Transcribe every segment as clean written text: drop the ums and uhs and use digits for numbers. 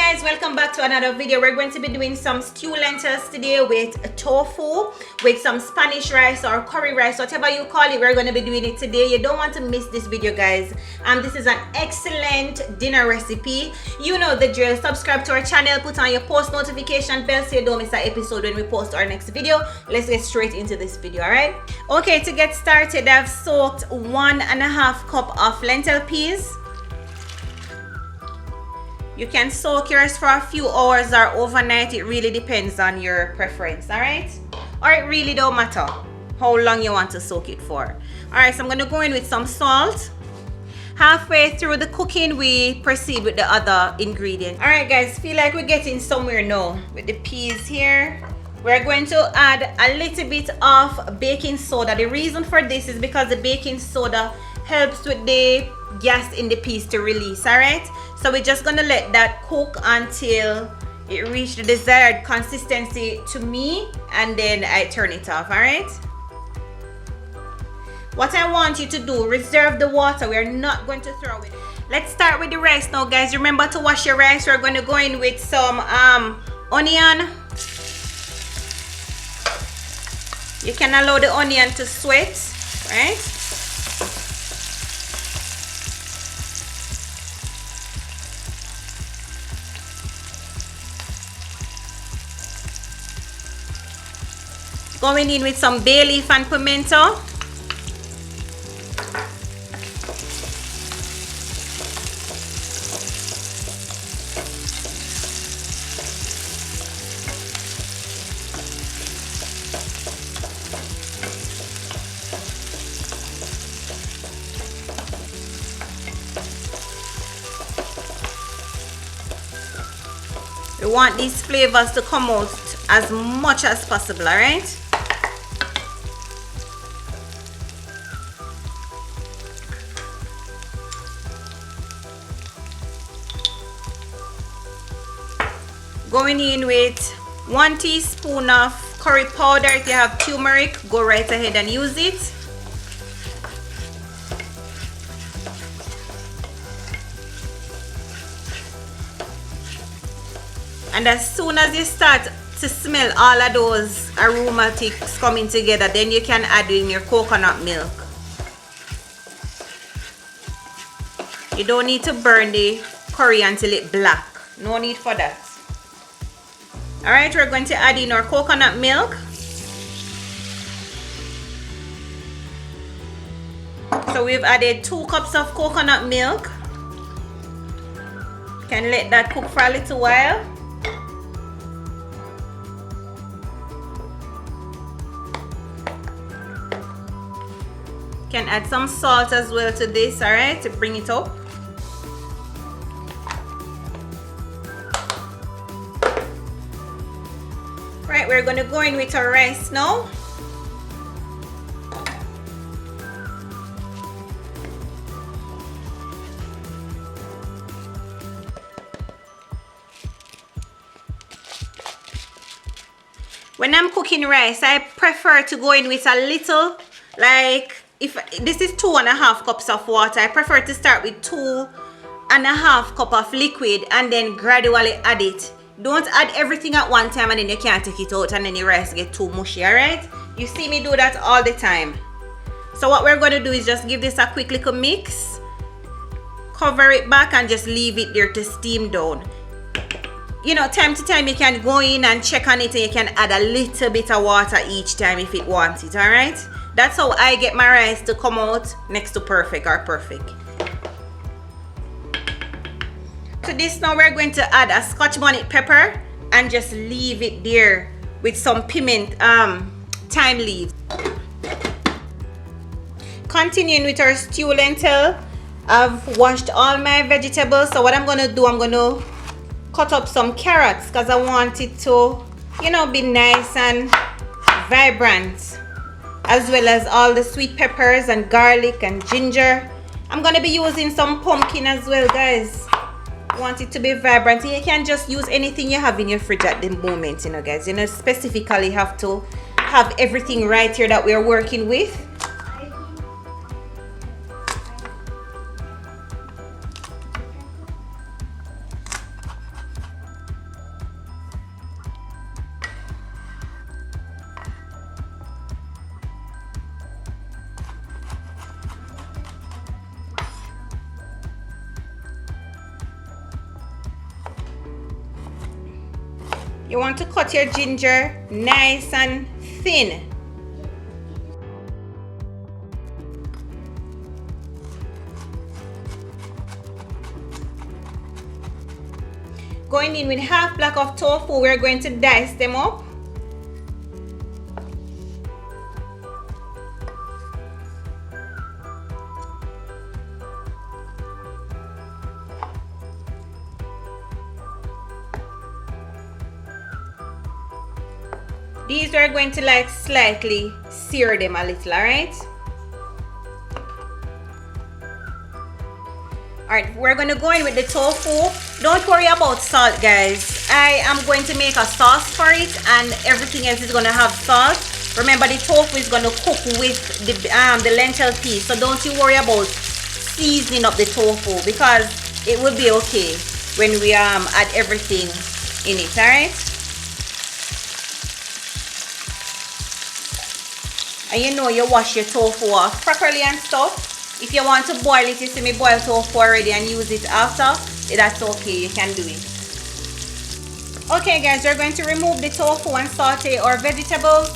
guys, welcome back to another video. We're going to be doing some stew lentils today with tofu, with some Spanish rice or curry rice, whatever you call it. We're going to be doing it today. You don't want to miss this video, guys. This is an excellent dinner recipe. You know the drill. Subscribe to our channel, put on your post notification bell so you don't miss an episode when we post our next video. Let's get straight into this video. All right, okay, to get started, I've soaked 1.5 cup of lentil peas. You can soak yours for a few hours or overnight. It really depends on your preference, all right? Or it really don't matter how long you want to soak it for. All right, so I'm gonna go in with some salt. Halfway through the cooking, we proceed with the other ingredient. All right, guys, feel like we're getting somewhere now with the peas here. We're going to add a little bit of baking soda. The reason for this is because the baking soda helps with the gas in the peas to release, all right? So we're just gonna let that cook until it reaches the desired consistency to me, and then I turn it off, all right? What I want you to do, reserve the water. We're not going to throw it. Let's start with the rice now, guys. Remember to wash your rice. We're going to go in with some onion. You can allow the onion to sweat, right? Going in with some bay leaf and pimento. We want these flavors to come out as much as possible, all right? Going in with 1 teaspoon of curry powder. If you have turmeric, go right ahead and use it. And as soon as you start to smell all of those aromatics coming together, then you can add in your coconut milk. You don't need to burn the curry until it's black. No need for that. All right, we're going to add in our coconut milk. So we've added 2 cups of coconut milk. Can let that cook for a little while. Can add some salt as well to this, all right, to bring it up. Right, we're going to go in with our rice now. When I'm cooking rice, I prefer to go in with a little, like, if this is 2.5 cups of water, I prefer to start with 2.5 cups of liquid and then gradually add it. Don't add everything at one time and then you can't take it out and then the rice get too mushy, all right? You see me do that all the time. So what we're going to do is just give this a quick little mix, cover it back, and just leave it there to steam down. You know, time to time you can go in and check on it, and you can add a little bit of water each time if it wants it, all right? That's how I get my rice to come out next to perfect or perfect. To this now we're going to add a Scotch bonnet pepper and just leave it there with some thyme leaves. Continuing with our stew lentil, I've washed all my vegetables. So what I'm going to do, I'm going to cut up some carrots because I want it to, you know, be nice and vibrant, as well as all the sweet peppers and garlic and ginger. I'm going to be using some pumpkin as well, guys. Want it to be vibrant. You can just use anything you have in your fridge at the moment, you know, guys. You know, specifically have to have everything right here that we're working with. You want to cut your ginger nice and thin. Going in with half block of tofu, we're going to dice them up. These we're going to like slightly sear them a little, alright? Alright, we're going to go in with the tofu. Don't worry about salt, guys. I am going to make a sauce for it and everything else is going to have salt. Remember, the tofu is going to cook with the lentil piece. So don't you worry about seasoning up the tofu because it will be okay when we add everything in it, alright? And you know you wash your tofu off properly and stuff. If you want to boil it, you see me boil tofu already and use it after, that's okay, you can do it. Okay guys, we're going to remove the tofu and saute our vegetables.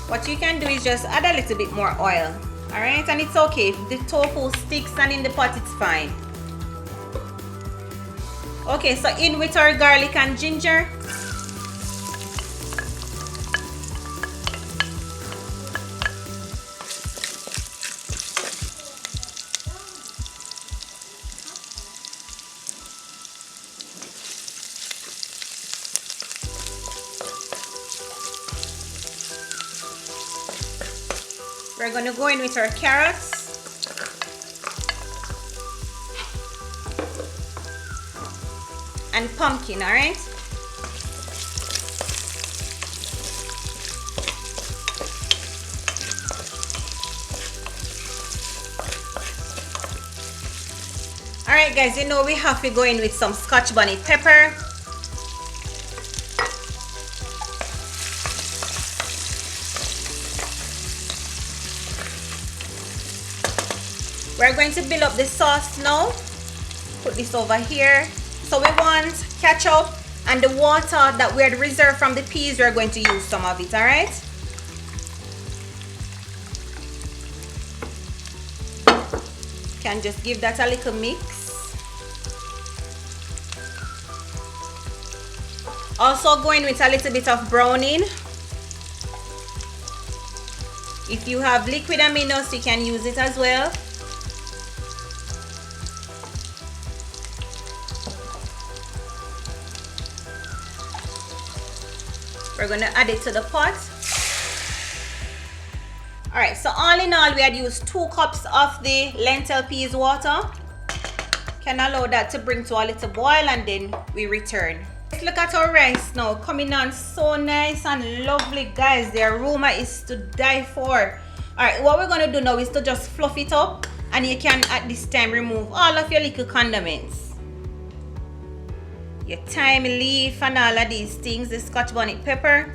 What you can do is just add a little bit more oil. Alright, and it's okay. If the tofu sticks and in the pot, it's fine. Okay, so in with our garlic and ginger. We're going to go in with our carrots. And pumpkin, alright? Alright guys, you know we have to go in with some Scotch bonnet pepper. We're going to build up the sauce now. Put this over here. So we want ketchup and the water that we had reserved from the peas. We're going to use some of it, all right? Can just give that a little mix. Also going with a little bit of browning. If you have liquid aminos, you can use it as well. We're going to add it to the pot. Alright, so all in all, we had used 2 cups of the lentil peas water. Can allow that to bring to a little boil and then we return. Let's look at our rice now. Coming on so nice and lovely, guys. The aroma is to die for. Alright, what we're going to do now is to just fluff it up. And you can at this time remove all of your little condiments. Your thyme leaf and all of these things, the Scotch bonnet pepper.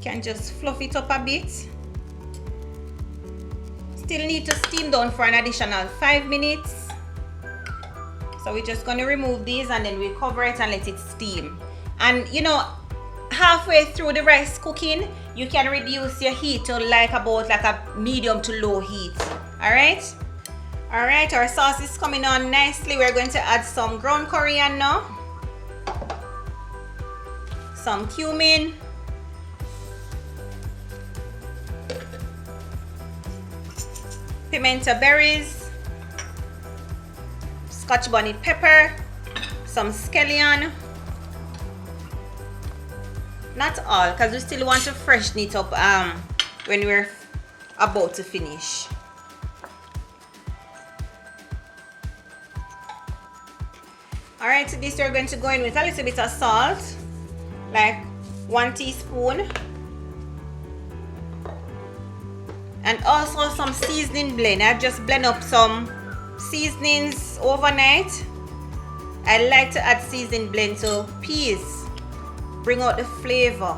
Can just fluff it up a bit. Still need to steam down for an additional 5 minutes. So we're just going to remove these and then we cover it and let it steam. And you know, halfway through the rice cooking, you can reduce your heat to about a medium to low heat. Alright? Alright, our sauce is coming on nicely. We're going to add some ground coriander, some cumin, pimento berries, Scotch bonnet pepper, some scallion. Not all, because we still want to freshen it up when we're about to finish. Alright, to this we're going to go in with a little bit of salt, like 1 teaspoon. And also some seasoning blend. I just blend up some seasonings overnight. I like to add seasoned lentil peas. Bring out the flavor.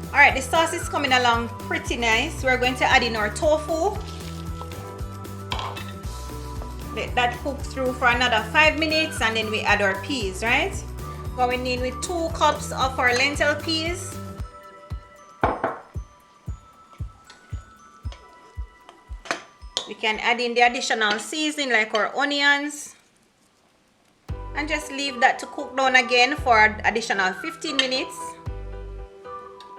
Alright, the sauce is coming along pretty nice. We're going to add in our tofu. Let that cook through for another 5 minutes and then we add our peas, right? Going in with 2 cups of our lentil peas. We can add in the additional seasoning like our onions. And just leave that to cook down again for an additional 15 minutes.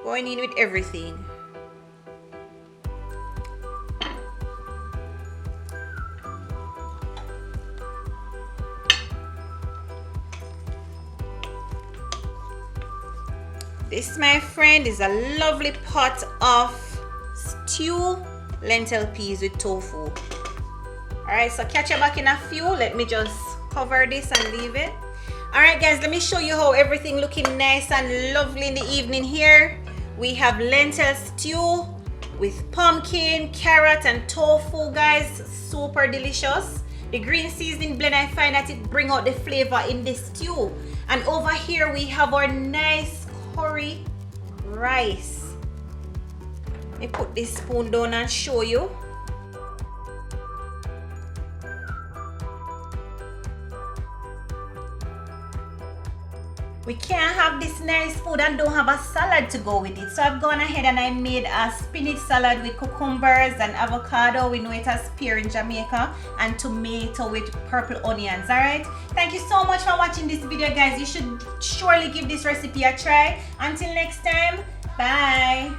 Going in with everything. This, my friend, is a lovely pot of stew lentil peas with tofu. Alright, so catch you back in a few. Let me just cover this and leave it. Alright guys, let me show you how everything looking nice and lovely in the evening here. We have lentil stew with pumpkin, carrot and tofu, guys. Super delicious. The green seasoning blend, I find that it bring out the flavor in this stew. And over here we have our nice curry rice. Let me put this spoon down and show you. We can't have this nice food and don't have a salad to go with it. So I've gone ahead and I made a spinach salad with cucumbers and avocado. We know it as pear in Jamaica. And tomato with purple onions. Alright. Thank you so much for watching this video, guys. You should surely give this recipe a try. Until next time. Bye.